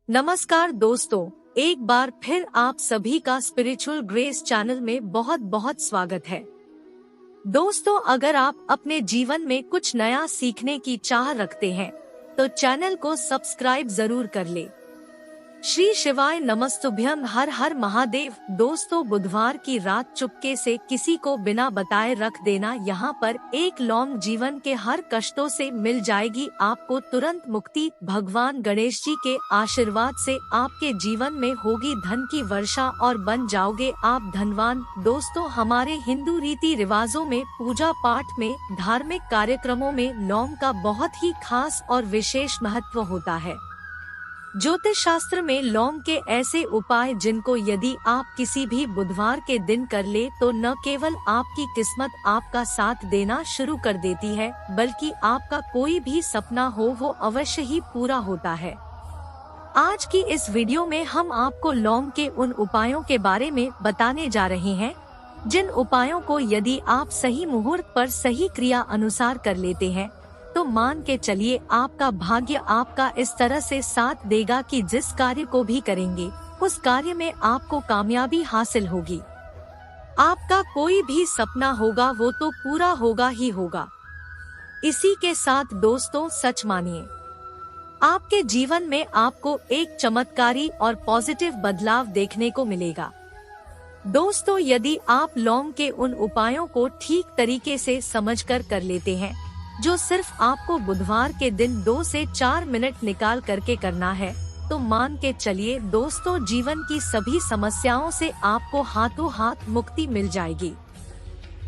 नमस्कार दोस्तों, एक बार फिर आप सभी का स्पिरिचुअल ग्रेस चैनल में बहुत बहुत स्वागत है। दोस्तों, अगर आप अपने जीवन में कुछ नया सीखने की चाह रखते हैं तो चैनल को सब्सक्राइब जरूर कर ले। श्री शिवाय नमस्तुभ्यम, हर हर महादेव। दोस्तों, बुधवार की रात चुपके से किसी को बिना बताए रख देना। यहाँ पर एक लौंग जीवन के हर कष्टों से मिल जाएगी आपको तुरंत मुक्ति। भगवान गणेश जी के आशीर्वाद से आपके जीवन में होगी धन की वर्षा और बन जाओगे आप धनवान। दोस्तों, हमारे हिंदू रीति रिवाजों में, पूजा पाठ में, धार्मिक कार्यक्रमों में लौंग का बहुत ही खास और विशेष महत्व होता है। ज्योतिष शास्त्र में लौंग के ऐसे उपाय जिनको यदि आप किसी भी बुधवार के दिन कर ले तो न केवल आपकी किस्मत आपका साथ देना शुरू कर देती है, बल्कि आपका कोई भी सपना हो वो अवश्य ही पूरा होता है। आज की इस वीडियो में हम आपको लौंग के उन उपायों के बारे में बताने जा रहे हैं जिन उपायों को यदि आप सही मुहूर्त पर सही क्रिया अनुसार कर लेते हैं तो मान के चलिए आपका भाग्य आपका इस तरह से साथ देगा कि जिस कार्य को भी करेंगे उस कार्य में आपको कामयाबी हासिल होगी। आपका कोई भी सपना होगा वो तो पूरा होगा ही होगा। इसी के साथ दोस्तों, सच मानिए, आपके जीवन में आपको एक चमत्कारी और पॉजिटिव बदलाव देखने को मिलेगा। दोस्तों, यदि आप लौंग के उन उपायों को ठीक तरीके से समझकर कर लेते हैं जो सिर्फ आपको बुधवार के दिन 2 से 4 मिनट निकाल करके करना है, तो मान के चलिए दोस्तों, जीवन की सभी समस्याओं से आपको हाथों हाथ मुक्ति मिल जाएगी।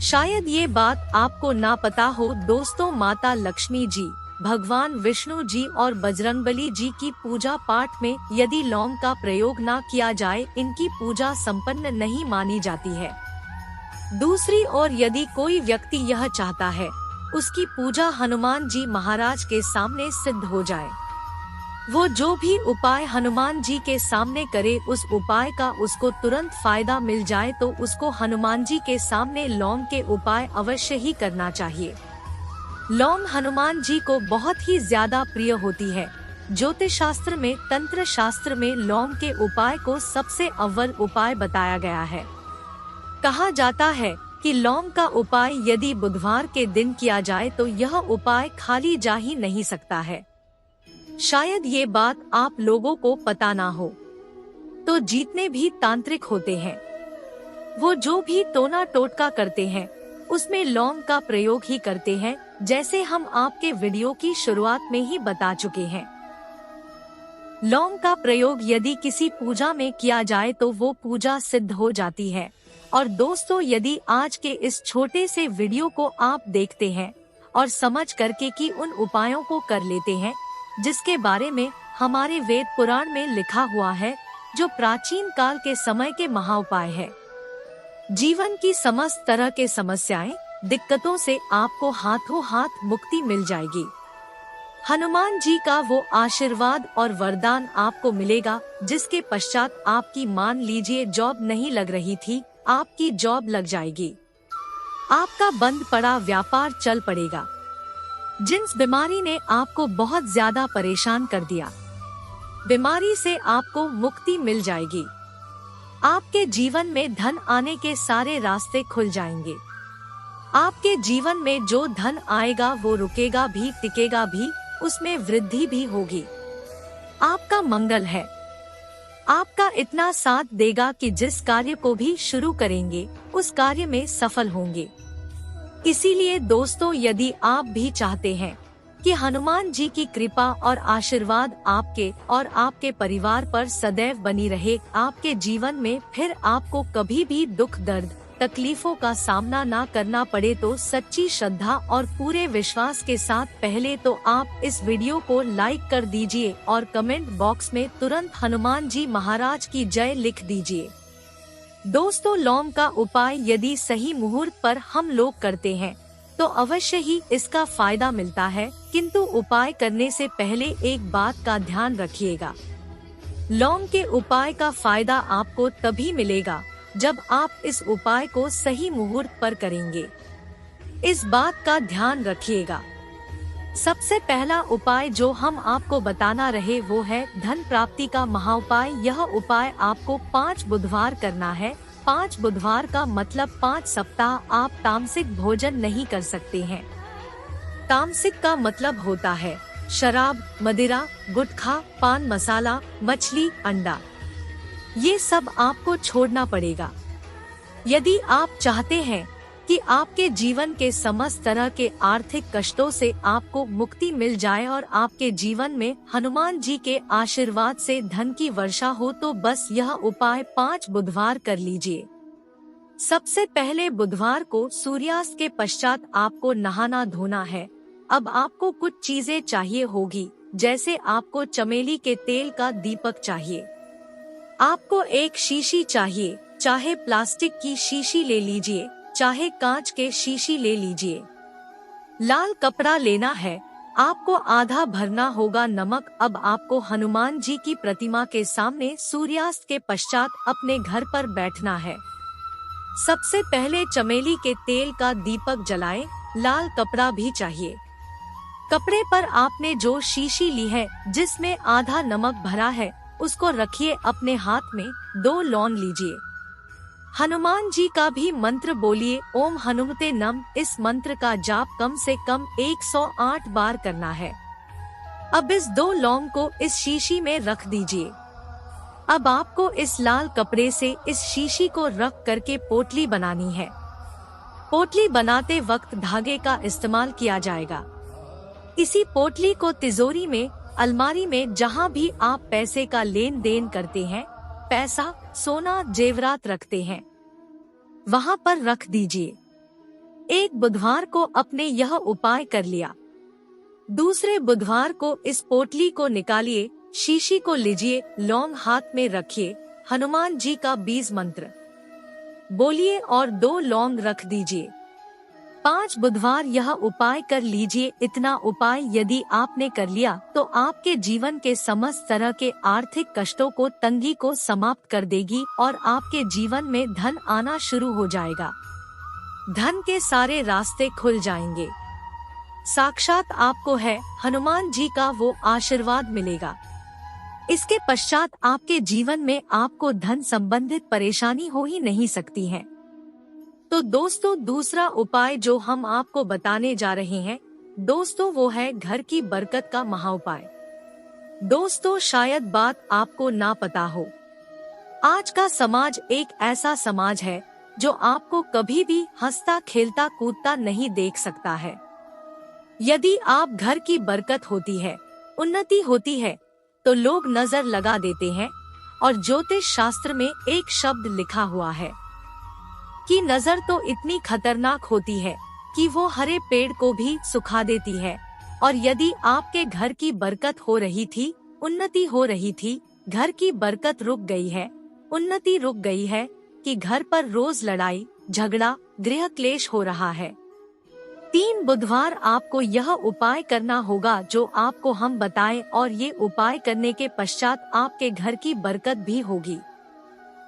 शायद ये बात आपको ना पता हो दोस्तों, माता लक्ष्मी जी, भगवान विष्णु जी और बजरंगबली जी की पूजा पाठ में यदि लौंग का प्रयोग ना किया जाए, इनकी पूजा संपन्न नहीं मानी जाती है। दूसरी ओर यदि कोई व्यक्ति यह चाहता है उसकी पूजा हनुमान जी महाराज के सामने सिद्ध हो जाए, वो जो भी उपाय हनुमान जी के सामने करे उस उपाय का उसको तुरंत फायदा मिल जाए, तो उसको हनुमान जी के सामने लौंग के उपाय अवश्य ही करना चाहिए। लौंग हनुमान जी को बहुत ही ज्यादा प्रिय होती है। ज्योतिष शास्त्र में, तंत्र शास्त्र में लौंग के उपाय को सबसे अव्वल उपाय बताया गया है। कहा जाता है कि लौंग का उपाय यदि बुधवार के दिन किया जाए तो यह उपाय खाली जा ही नहीं सकता है। शायद ये बात आप लोगों को पता ना हो, तो जितने भी तांत्रिक होते हैं वो जो भी टोना टोटका करते हैं उसमें लौंग का प्रयोग ही करते हैं, जैसे हम आपके वीडियो की शुरुआत में ही बता चुके हैं। लौंग का प्रयोग यदि किसी पूजा में किया जाए तो वो पूजा सिद्ध हो जाती है। और दोस्तों, यदि आज के इस छोटे से वीडियो को आप देखते हैं और समझ करके कि उन उपायों को कर लेते हैं जिसके बारे में हमारे वेद पुराण में लिखा हुआ है, जो प्राचीन काल के समय के महाउपाय है, जीवन की समस्त तरह के समस्याएं, दिक्कतों से आपको हाथों हाथ मुक्ति मिल जाएगी। हनुमान जी का वो आशीर्वाद और वरदान आपको मिलेगा जिसके पश्चात आपकी, मान लीजिए, जॉब नहीं लग रही थी, आपकी जॉब लग जाएगी। आपका बंद पड़ा व्यापार चल पड़ेगा। जिस बीमारी ने आपको बहुत ज्यादा परेशान कर दिया, बीमारी से आपको मुक्ति मिल जाएगी। आपके जीवन में धन आने के सारे रास्ते खुल जाएंगे। आपके जीवन में जो धन आएगा वो रुकेगा भी, टिकेगा भी, उसमें वृद्धि भी होगी। आपका मंगल है, आपका इतना साथ देगा कि जिस कार्य को भी शुरू करेंगे उस कार्य में सफल होंगे। इसीलिए दोस्तों, यदि आप भी चाहते हैं कि हनुमान जी की कृपा और आशीर्वाद आपके और आपके परिवार पर सदैव बनी रहे, आपके जीवन में फिर आपको कभी भी दुख, दर्द, तकलीफों का सामना ना करना पड़े, तो सच्ची श्रद्धा और पूरे विश्वास के साथ पहले तो आप इस वीडियो को लाइक कर दीजिए और कमेंट बॉक्स में तुरंत हनुमान जी महाराज की जय लिख दीजिए। दोस्तों, लौंग का उपाय यदि सही मुहूर्त पर हम लोग करते हैं तो अवश्य ही इसका फायदा मिलता है, किंतु उपाय करने से पहले एक बात का ध्यान रखिएगा। लौंग के उपाय का फायदा आपको तभी मिलेगा जब आप इस उपाय को सही मुहूर्त पर करेंगे। इस बात का ध्यान रखिएगा। सबसे पहला उपाय जो हम आपको बताना रहे वो है धन प्राप्ति का महाउपाय। यह उपाय आपको 5 बुधवार करना है। 5 बुधवार का मतलब 5 सप्ताह आप तामसिक भोजन नहीं कर सकते हैं। तामसिक का मतलब होता है शराब, मदिरा, गुटखा, पान मसाला, मछली, अंडा। ये सब आपको छोड़ना पड़ेगा। यदि आप चाहते हैं कि आपके जीवन के समस्त तरह के आर्थिक कष्टों से आपको मुक्ति मिल जाए और आपके जीवन में हनुमान जी के आशीर्वाद से धन की वर्षा हो, तो बस यह उपाय 5 बुधवार कर लीजिए। सबसे पहले बुधवार को सूर्यास्त के पश्चात आपको नहाना धोना है। अब आपको कुछ चीजें चाहिए होगी, जैसे आपको चमेली के तेल का दीपक चाहिए, आपको एक शीशी चाहिए, चाहे प्लास्टिक की शीशी ले लीजिए, चाहे कांच के शीशी ले लीजिए। लाल कपड़ा लेना है, आपको आधा भरना होगा नमक। अब आपको हनुमान जी की प्रतिमा के सामने सूर्यास्त के पश्चात अपने घर पर बैठना है। सबसे पहले चमेली के तेल का दीपक जलाएं। लाल कपड़ा भी चाहिए। कपड़े पर आपने जो शीशी ली है जिसमें आधा नमक भरा है, उसको रखिए अपने हाथ में। 2 लौंग लीजिए। हनुमान जी का भी मंत्र बोलिए, ओम हनुमते नम। इस मंत्र का जाप कम से कम 108 बार करना है। अब इस 2 लौंग को इस शीशी में रख दीजिए। अब आपको इस लाल कपड़े से इस शीशी को रख करके पोटली बनानी है। पोटली बनाते वक्त धागे का इस्तेमाल किया जाएगा। इसी पोटली को तिजोरी में, अलमारी में, जहाँ भी आप पैसे का लेन देन करते हैं, पैसा, सोना, जेवरात रखते हैं, वहाँ पर रख दीजिए। एक बुधवार को अपने यह उपाय कर लिया। दूसरे बुधवार को इस पोटली को निकालिए, शीशी को लीजिए, लौंग हाथ में रखिए, हनुमान जी का बीज मंत्र बोलिए और 2 लौंग रख दीजिए। 5 बुधवार यह उपाय कर लीजिए। इतना उपाय यदि आपने कर लिया तो आपके जीवन के समस्त तरह के आर्थिक कष्टों को, तंगी को समाप्त कर देगी और आपके जीवन में धन आना शुरू हो जाएगा। धन के सारे रास्ते खुल जाएंगे। साक्षात आपको है हनुमान जी का वो आशीर्वाद मिलेगा। इसके पश्चात आपके जीवन में आपको धन संबंधित परेशानी हो ही नहीं सकती है। तो दोस्तों, दूसरा उपाय जो हम आपको बताने जा रहे हैं दोस्तों, वो है घर की बरकत का महाउपाय। दोस्तों, शायद बात आपको ना पता हो, आज का समाज एक ऐसा समाज है जो आपको कभी भी हंसता खेलता कूदता नहीं देख सकता है। यदि आप घर की बरकत होती है, उन्नति होती है, तो लोग नजर लगा देते हैं। और ज्योतिष शास्त्र में एक शब्द लिखा हुआ है कि नजर तो इतनी खतरनाक होती है कि वो हरे पेड़ को भी सुखा देती है। और यदि आपके घर की बरकत हो रही थी, उन्नति हो रही थी, घर की बरकत रुक गई है, उन्नति रुक गई है, कि घर पर रोज लड़ाई झगड़ा गृह क्लेश हो रहा है, 3 बुधवार आपको यह उपाय करना होगा जो आपको हम बताएं। और ये उपाय करने के पश्चात आपके घर की बरकत भी होगी,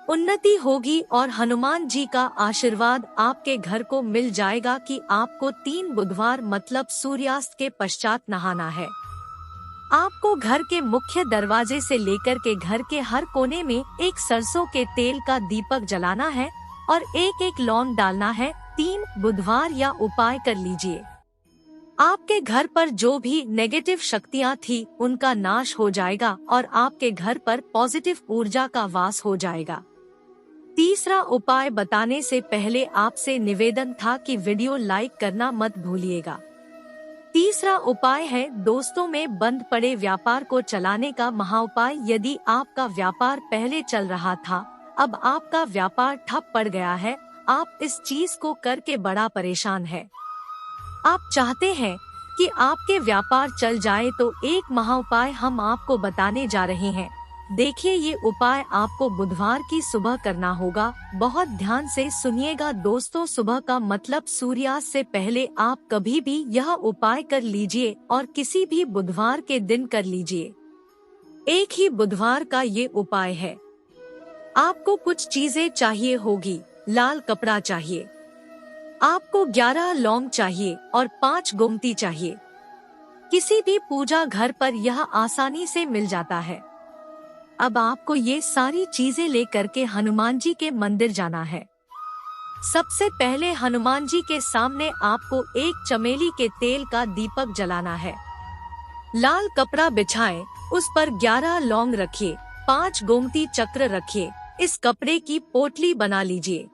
उन्नति होगी और हनुमान जी का आशीर्वाद आपके घर को मिल जाएगा कि आपको 3 बुधवार मतलब सूर्यास्त के पश्चात नहाना है। आपको घर के मुख्य दरवाजे से लेकर के घर के हर कोने में एक सरसों के तेल का दीपक जलाना है और एक लौंग डालना है। 3 बुधवार या उपाय कर लीजिए। आपके घर पर जो भी नेगेटिव शक्तियाँ थी उनका नाश हो जाएगा और आपके घर पर पॉजिटिव ऊर्जा का वास हो जाएगा। तीसरा उपाय बताने से पहले आपसे निवेदन था कि वीडियो लाइक करना मत भूलिएगा। तीसरा उपाय है दोस्तों में बंद पड़े व्यापार को चलाने का महाउपाय। यदि आपका व्यापार पहले चल रहा था, अब आपका व्यापार ठप पड़ गया है, आप इस चीज को करके बड़ा परेशान है, आप चाहते हैं कि आपके व्यापार चल जाए, तो एक महाउपाय हम आपको बताने जा रहे हैं। देखिए, ये उपाय आपको बुधवार की सुबह करना होगा। बहुत ध्यान से सुनिएगा दोस्तों। सुबह का मतलब सूर्यास्त से पहले आप कभी भी यह उपाय कर लीजिए और किसी भी बुधवार के दिन कर लीजिए। एक ही बुधवार का ये उपाय है। आपको कुछ चीजें चाहिए होगी। लाल कपड़ा चाहिए, आपको 11 लौंग चाहिए और 5 गोमती चाहिए। किसी भी पूजा घर पर यह आसानी से मिल जाता है। अब आपको ये सारी चीजें लेकर के हनुमान जी के मंदिर जाना है। सबसे पहले हनुमान जी के सामने आपको एक चमेली के तेल का दीपक जलाना है। लाल कपड़ा बिछाएं, उस पर 11 लौंग रखिए, 5 गोमती चक्र रखिए। इस कपड़े की पोटली बना लीजिए।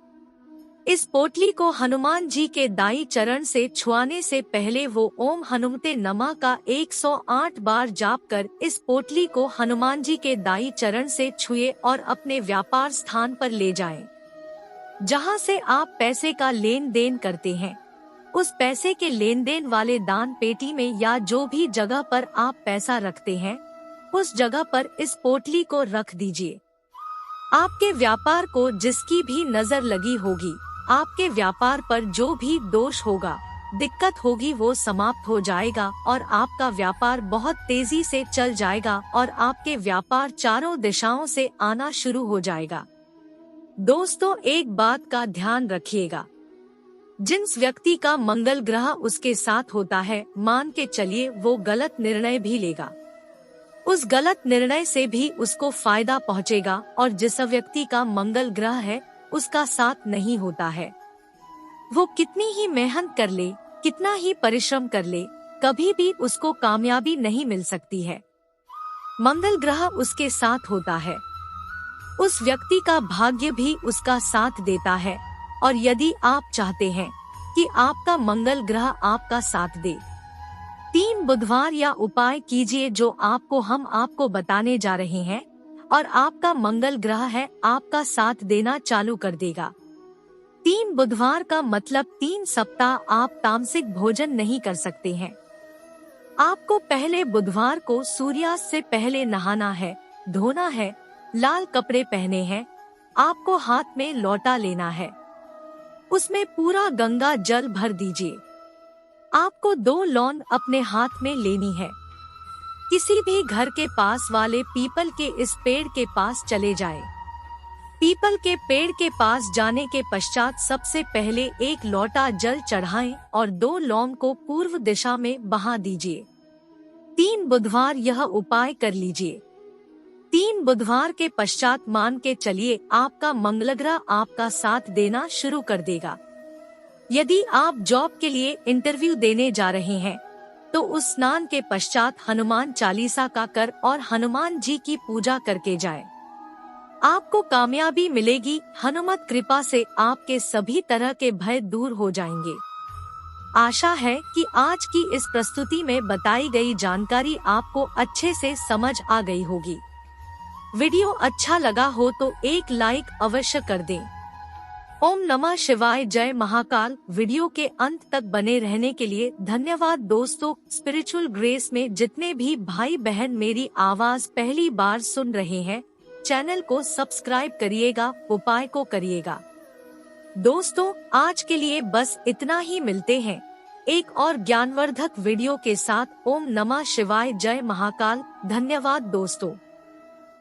इस पोटली को हनुमान जी के दाई चरण से छुआने से पहले वो ओम हनुमते नमः का 108 बार जाप कर इस पोटली को हनुमान जी के दाई चरण से छुए और अपने व्यापार स्थान पर ले जाएं, जहां से आप पैसे का लेन देन करते हैं। उस पैसे के लेन देन वाले दान पेटी में या जो भी जगह पर आप पैसा रखते हैं, उस जगह पर इस पोटली को रख दीजिए। आपके व्यापार को जिसकी भी नजर लगी होगी, आपके व्यापार पर जो भी दोष होगा, दिक्कत होगी, वो समाप्त हो जाएगा और आपका व्यापार बहुत तेजी से चल जाएगा और आपके व्यापार चारों दिशाओं से आना शुरू हो जाएगा। दोस्तों, एक बात का ध्यान रखिएगा, जिस व्यक्ति का मंगल ग्रह उसके साथ होता है, मान के चलिए वो गलत निर्णय भी लेगा, उस गलत निर्णय से भी उसको फायदा पहुंचेगा। और जिस व्यक्ति का मंगल ग्रह है उसका साथ नहीं होता है, वो कितनी ही मेहनत कर ले, कितना ही परिश्रम कर ले, कभी भी उसको कामयाबी नहीं मिल सकती है। मंगल ग्रह उसके साथ होता है, उस व्यक्ति का भाग्य भी उसका साथ देता है। और यदि आप चाहते हैं कि आपका मंगल ग्रह आपका साथ दे, 3 बुधवार या उपाय कीजिए जो हम आपको बताने जा रहे हैं, और आपका मंगल ग्रह है आपका साथ देना चालू कर देगा। 3 बुधवार का मतलब 3 सप्ताह आप तामसिक भोजन नहीं कर सकते हैं। आपको पहले बुधवार को सूर्यास्त से पहले नहाना है, धोना है, लाल कपड़े पहने हैं, आपको हाथ में लोटा लेना है, उसमें पूरा गंगा जल भर दीजिए। आपको 2 लौंग अपने हाथ में लेनी है। किसी भी घर के पास वाले पीपल के इस पेड़ के पास चले जाएं। पीपल के पेड़ के पास जाने के पश्चात सबसे पहले 1 लोटा जल चढ़ाएं और 2 लौंग को पूर्व दिशा में बहा दीजिए। 3 बुधवार यह उपाय कर लीजिए। 3 बुधवार के पश्चात मान के चलिए आपका मंगल ग्रह आपका साथ देना शुरू कर देगा। यदि आप जॉब के लिए इंटरव्यू देने जा रहे हैं तो उस स्नान के पश्चात हनुमान चालीसा का कर और हनुमान जी की पूजा करके जाएं। आपको कामयाबी मिलेगी। हनुमत कृपा से आपके सभी तरह के भय दूर हो जाएंगे। आशा है कि आज की इस प्रस्तुति में बताई गई जानकारी आपको अच्छे से समझ आ गई होगी। वीडियो अच्छा लगा हो तो एक लाइक अवश्य कर दें। ओम नमः शिवाय, जय महाकाल। वीडियो के अंत तक बने रहने के लिए धन्यवाद दोस्तों। स्पिरिचुअल ग्रेस में जितने भी भाई बहन मेरी आवाज पहली बार सुन रहे हैं, चैनल को सब्सक्राइब करिएगा, उपाय को करिएगा। दोस्तों, आज के लिए बस इतना ही। मिलते हैं एक और ज्ञानवर्धक वीडियो के साथ। ओम नमः शिवाय, जय महाकाल। धन्यवाद दोस्तों।